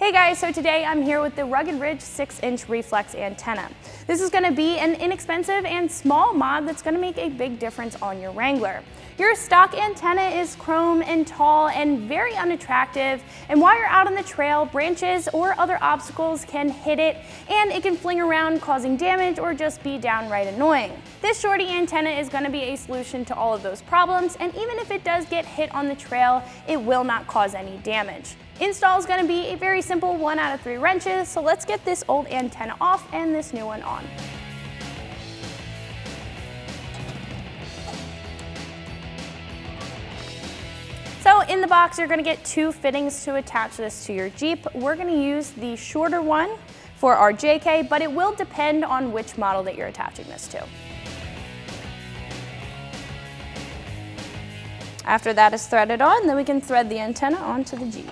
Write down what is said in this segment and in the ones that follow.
Hey guys, so today I'm here with the Rugged Ridge 6-inch reflex antenna. This is going to be an inexpensive and small mod that's going to make a big difference on your Wrangler. Your stock antenna is chrome and tall and very unattractive, and while you're out on the trail, branches or other obstacles can hit it and it can fling around causing damage or just be downright annoying. This shorty antenna is going to be a solution to all of those problems, and even if it does get hit on the trail, it will not cause any damage. Install is going to be a very simple 1 out of 3 wrenches, so let's get this old antenna off and this new one on. So in the box, you're going to get 2 fittings to attach this to your Jeep. We're going to use the shorter one for our JK, but it will depend on which model that you're attaching this to. After that is threaded on, then we can thread the antenna onto the Jeep.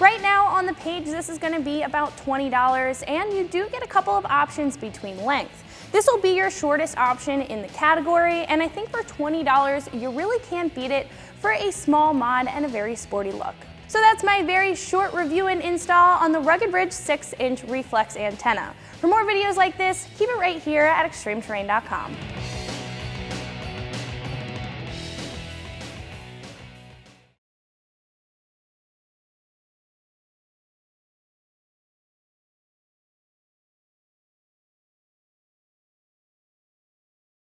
Right now on the page, this is going to be about $20, and you do get a couple of options between length. This will be your shortest option in the category, and I think for $20, you really can't beat it for a small mod and a very sporty look. So that's my very short review and install on the Rugged Ridge 6-inch reflex antenna. For more videos like this, keep it right here at extremeterrain.com.